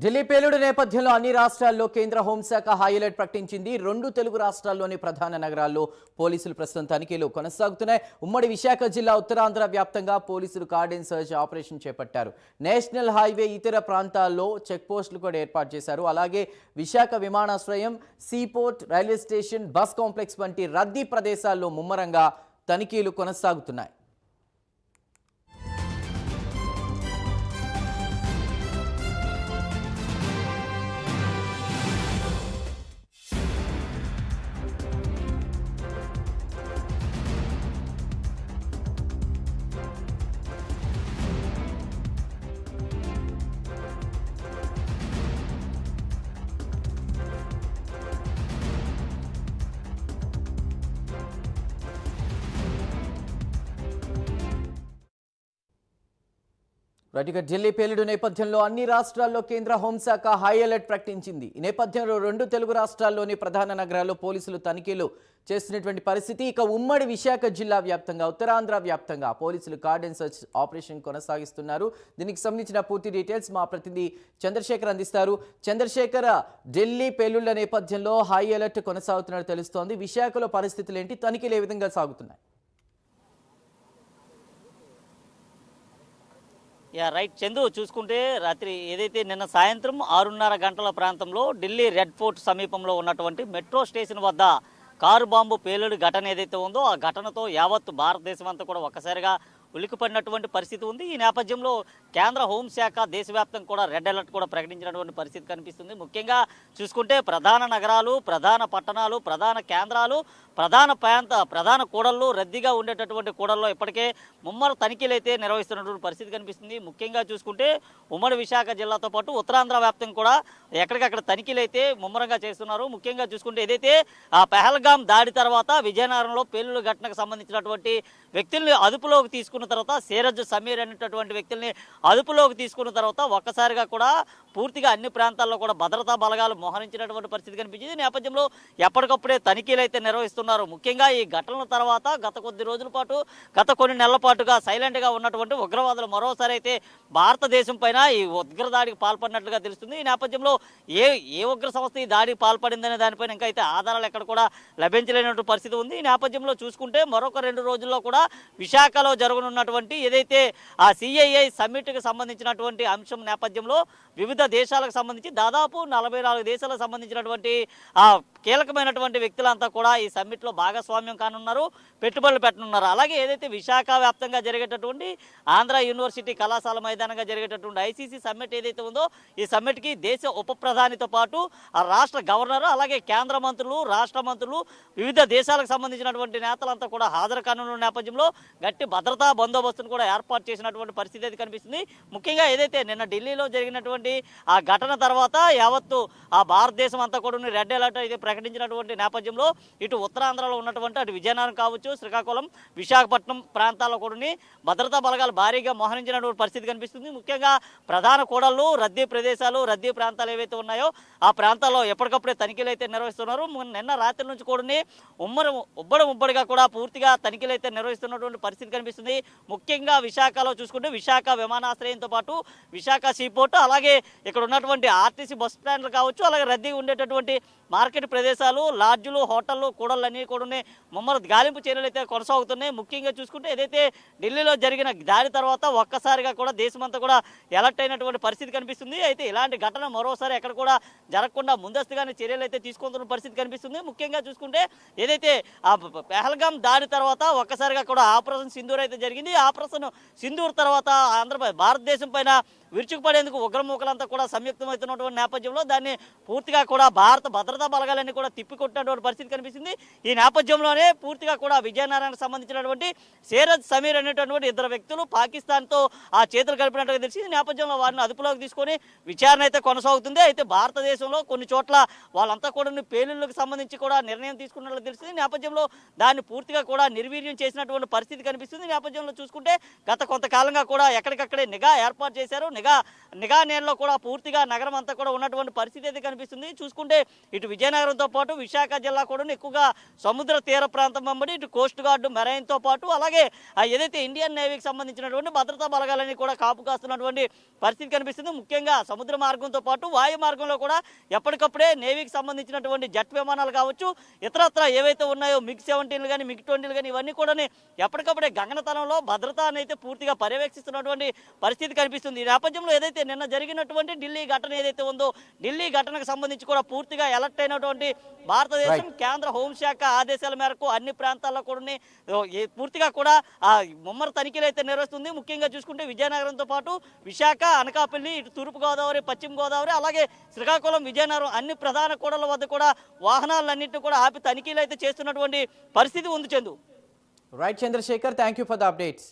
ఢిల్లీ పేలుడు నేపథ్యంలో అన్ని రాష్ట్రాల్లో కేంద్ర హోంశాఖ హై అలర్ట్ ప్రకటించింది. 2 తెలుగు రాష్ట్రాల్లోని ప్రధాన నగరాల్లో పోలీసులు ప్రస్తుతం తనిఖీలు కొనసాగుతున్నాయి. ఉమ్మడి విశాఖ జిల్లా ఉత్తరాంధ్ర వ్యాప్తంగా పోలీసులు కార్డన్ సర్చ్ ఆపరేషన్ చేపట్టారు. నేషనల్ హైవే ఇతర ప్రాంతాల్లో చెక్ పోస్టులు కూడా ఏర్పాటు చేశారు. అలాగే విశాఖ విమానాశ్రయం, seaport, railway station, bus complex వంటి రద్దీ ప్రదేశాల్లో ముమ్మరంగా తనిఖీలు కొనసాగుతున్నాయి. రైట్గా ఢిల్లీ పేలుడు నేపథ్యంలో అన్ని రాష్ట్రాల్లో కేంద్ర హోంశాఖ హై అలర్ట్ ప్రకటించింది. ఈ నేపథ్యంలో 2 తెలుగు రాష్ట్రాల్లోని ప్రధాన నగరాల్లో పోలీసులు తనిఖీలు చేస్తున్నటువంటి పరిస్థితి. ఇక ఉమ్మడి విశాఖ జిల్లా వ్యాప్తంగా, ఉత్తరాంధ్ర వ్యాప్తంగా పోలీసులు కార్డన్ సర్చ్ ఆపరేషన్ కొనసాగిస్తున్నారు. దీనికి సంబంధించిన పూర్తి డీటెయిల్స్ మా ప్రతినిధి చంద్రశేఖర్ అందిస్తారు. చంద్రశేఖర్, ఢిల్లీ పేలుళ్ల నేపథ్యంలో హై అలర్ట్ కొనసాగుతున్నట్టు తెలుస్తోంది. విశాఖలో పరిస్థితులు ఏంటి? తనిఖీలు ఏ విధంగా సాగుతున్నాయి? రైట్ చందు, చూసుకుంటే రాత్రి ఏదైతే నిన్న సాయంత్రం 6:30 గంటల ప్రాంతంలో ఢిల్లీ రెడ్ ఫోర్ట్ సమీపంలో ఉన్నటువంటి మెట్రో స్టేషన్ వద్ద కారు బాంబు పేలుడు ఘటన ఏదైతే ఉందో ఆ ఘటనతో యావత్ భారతదేశం అంతా కూడా ఒక్కసారిగా ఉలికిపడినటువంటి పరిస్థితి ఉంది. ఈ నేపథ్యంలో కేంద్ర హోంశాఖ దేశవ్యాప్తంగా కూడా రెడ్ అలర్ట్ కూడా ప్రకటించినటువంటి పరిస్థితి కనిపిస్తుంది. ముఖ్యంగా చూసుకుంటే ప్రధాన నగరాలు, ప్రధాన పట్టణాలు, ప్రధాన కేంద్రాలు, ప్రధాన కూడళ్ళు, రద్దీగా ఉండేటటువంటి కూడల్లో ఇప్పటికే ముమ్మర తనిఖీలు అయితే నిర్వహిస్తున్నటువంటి పరిస్థితి కనిపిస్తుంది. ముఖ్యంగా చూసుకుంటే ఉమ్మడి విశాఖ జిల్లాతో పాటు ఉత్తరాంధ్ర వ్యాప్తంగా కూడా ఎక్కడికక్కడ తనిఖీలు అయితే ముమ్మరంగా చేస్తున్నారు. ముఖ్యంగా చూసుకుంటే ఏదైతే ఆ పెహల్గాం దాడి తర్వాత విజయనగరంలో పేలుడు ఘటనకు సంబంధించినటువంటి వ్యక్తుల్ని అదుపులోకి తీసుకున్న తర్వాత, సీరజ్ సమీర్ అనేటటువంటి వ్యక్తుల్ని అదుపులోకి తీసుకున్న తర్వాత ఒక్కసారిగా కూడా పూర్తిగా అన్ని ప్రాంతాల్లో కూడా భద్రతా బలగాలు మోహరించినటువంటి పరిస్థితి కనిపించింది. ఈ నేపథ్యంలో ఎప్పటికప్పుడే తనిఖీలు అయితే నిర్వహిస్తున్నారు. ముఖ్యంగా ఈ ఘటనల తర్వాత గత కొన్ని నెలల పాటుగా సైలెంట్గా ఉన్నటువంటి ఉగ్రవాదులు మరోసారి అయితే భారతదేశం పైన ఈ ఉగ్రదాడికి పాల్పడినట్లుగా తెలుస్తుంది. ఈ నేపథ్యంలో ఏ ఉగ్ర సంస్థ ఈ దాడికి పాల్పడిందనే దానిపైన ఇంకా అయితే ఆధారాలు ఎక్కడ కూడా లభించలేనటువంటి పరిస్థితి ఉంది. ఈ నేపథ్యంలో చూసుకుంటే మరొక 2 రోజుల్లో కూడా విశాఖలో జరగనున్నటువంటి ఏదైతే ఆ సిఐఐ సమ్మిట్కి సంబంధించినటువంటి అంశం నేపథ్యంలో వివిధ దేశాలకు సంబంధించి దాదాపు 44 దేశాలకు సంబంధించినటువంటి ఆ కీలకమైనటువంటి వ్యక్తులంతా కూడా ఈ సమ్మిట్లో భాగస్వామ్యం కానున్నారు, పెట్టుబడులు పెట్టనున్నారు. అలాగే ఏదైతే విశాఖ వ్యాప్తంగా జరిగేటటువంటి ఆంధ్ర యూనివర్సిటీ కళాశాల మైదానంగా జరిగేటటువంటి ఐసీసీ సమ్మిట్ ఏదైతే ఉందో ఈ సమ్మిట్కి దేశ ఉప ప్రధానితో పాటు ఆ రాష్ట్ర గవర్నర్, అలాగే కేంద్ర మంత్రులు, రాష్ట్ర మంత్రులు, వివిధ దేశాలకు సంబంధించినటువంటి నేతలంతా కూడా హాజరు కానున్న నేపథ్యంలో గట్టి భద్రతా బందోబస్తును కూడా ఏర్పాటు చేసినటువంటి పరిస్థితి అయితే కనిపిస్తుంది. ముఖ్యంగా ఏదైతే నిన్న ఢిల్లీలో జరిగినటువంటి ఆ ఘటన తర్వాత యావత్తు ఆ భారతదేశం అంతా కూడా రెడ్ అలర్ట్ అయితే ప్రకటించినటువంటి నేపథ్యంలో ఇటు ఉత్తరాంధ్రలో ఉన్నటువంటి అటు విజయనగరం కావచ్చు, శ్రీకాకుళం, విశాఖపట్నం ప్రాంతాల్లో కూడా భద్రతా బలగాలు భారీగా మోహరించినటువంటి పరిస్థితి కనిపిస్తుంది. ముఖ్యంగా ప్రధాన కూడళ్ళు, రద్దీ ప్రదేశాలు, రద్దీ ప్రాంతాలు ఏవైతే ఉన్నాయో ఆ ప్రాంతాల్లో ఎప్పటికప్పుడే తనిఖీలు అయితే నిర్వహిస్తున్నారు. నిన్న రాత్రి నుంచి కూడా ఉబ్బడిగా కూడా పూర్తిగా తనిఖీలు అయితే నిర్వహిస్తున్నటువంటి పరిస్థితి కనిపిస్తుంది. ముఖ్యంగా విశాఖలో చూసుకుంటే విశాఖ విమానాశ్రయంతో పాటు విశాఖ సీపోర్ట్, అలాగే ఇక్కడ ఉన్నటువంటి ఆర్టీసీ బస్ స్టాండ్లు కావచ్చు, అలాగే రద్దీ ఉండేటటువంటి మార్కెట్ ప్రదేశాలు, లాడ్జులు, హోటళ్ళు, కూడళ్ళన్నీ కూడా ముమ్మర గాలింపు చర్యలు అయితే కొనసాగుతున్నాయి. ముఖ్యంగా చూసుకుంటే ఏదైతే ఢిల్లీలో జరిగిన దాడి తర్వాత ఒక్కసారిగా కూడా దేశమంతా కూడా ఎలర్ట్ అయినటువంటి పరిస్థితి కనిపిస్తుంది. అయితే ఇలాంటి ఘటన మరోసారి ఎక్కడ కూడా జరగకుండా ముందస్తుగానే చర్యలు అయితే తీసుకుంటున్న పరిస్థితి కనిపిస్తుంది. ముఖ్యంగా చూసుకుంటే ఏదైతే ఆ పెహల్గాం దాడి తర్వాత ఒక్కసారిగా కూడా ఆపరేషన్ సింధూర్ అయితే జరిగింది. ఆపరేషన్ సింధూర్ తర్వాత భారతదేశం పైన విరుచుకుపడేందుకు ఉగ్రమూకలంతా కూడా సంయుక్తమవుతున్నటువంటి నేపథ్యంలో దాన్ని పూర్తిగా కూడా భారత భద్రతా బలగాలన్నీ కూడా తిప్పికొట్టినటువంటి పరిస్థితి కనిపిస్తుంది. ఈ నేపథ్యంలోనే పూర్తిగా కూడా విజయనగరానికి సంబంధించినటువంటి సీరజ్ సమీర్ అనేటటువంటి 2 వ్యక్తులు పాకిస్తాన్తో ఆ చేతులు కలిపినట్టుగా తెలిసింది. ఈ నేపథ్యంలో వారిని అదుపులోకి తీసుకొని విచారణ అయితే కొనసాగుతుంది. అయితే భారతదేశంలో కొన్ని చోట్ల వాళ్ళంతా కూడా పేలుళ్లకు సంబంధించి కూడా నిర్ణయం తీసుకున్నట్లు తెలిసింది. ఈ నేపథ్యంలో దాన్ని పూర్తిగా కూడా నిర్వీర్యం చేసినటువంటి పరిస్థితి కనిపిస్తుంది. ఈ నేపథ్యంలో చూసుకుంటే గత కొంతకాలంగా కూడా ఎక్కడికక్కడే నిఘా ఏర్పాటు చేశారు. నిఘా నేలలో కూడా పూర్తిగా నగరం అంతా కూడా ఉన్నటువంటి పరిస్థితి అయితే కనిపిస్తుంది. చూసుకుంటే ఇటు విజయనగరంతో పాటు విశాఖ జిల్లా కూడా ఎక్కువగా సముద్ర తీర ప్రాంతం వెంబడి ఇటు కోస్ట్ గార్డు మెరైన్తో పాటు అలాగే ఏదైతే ఇండియన్ నేవీకి సంబంధించినటువంటి భద్రతా బలగాలని కూడా కాపు కాస్తున్నటువంటి పరిస్థితి కనిపిస్తుంది. ముఖ్యంగా సముద్ర మార్గంతో పాటు వాయు మార్గంలో కూడా ఎప్పటికప్పుడే నేవీకి సంబంధించినటువంటి జెట్ విమానాలు కావచ్చు, ఇతరత్ర ఏవైతే ఉన్నాయో MiG-17 కానీ MiG-20 కానీ ఇవన్నీ కూడా ఎప్పటికప్పుడే గగనతలంలో భద్రత అయితే పూర్తిగా పర్యవేక్షిస్తున్నటువంటి పరిస్థితి కనిపిస్తుంది. ఈ నేపథ్యంలో ఏదైతే నిన్న జరిగినటువంటి ఢిల్లీ ఘటన ఏదైతే ఉందో, ఢిల్లీ ఘటనకు సంబంధించి కూడా పూర్తిగా అలర్ట్ అయినటువంటి భారతదేశం కేంద్ర హోంశాఖ ఆదేశాల మేరకు అన్ని ప్రాంతాల్లో కూడా పూర్తిగా కూడా ముమ్మర తనిఖీలు అయితే నిర్వహిస్తుంది. ముఖ్యంగా చూసుకుంటే విజయనగరంతో పాటు విశాఖ, అనకాపల్లి, ఇటు తూర్పుగోదావరి, పశ్చిమ గోదావరి, అలాగే శ్రీకాకుళం, విజయనగరం అన్ని ప్రధాన కూడళ్ల వద్ద కూడా వాహనాలన్నింటినీ కూడా ఆపి తనిఖీలు అయితే చేస్తున్నటువంటి పరిస్థితి ఉంది. Chandu. Right Chandrashekhar, thank you for the updates.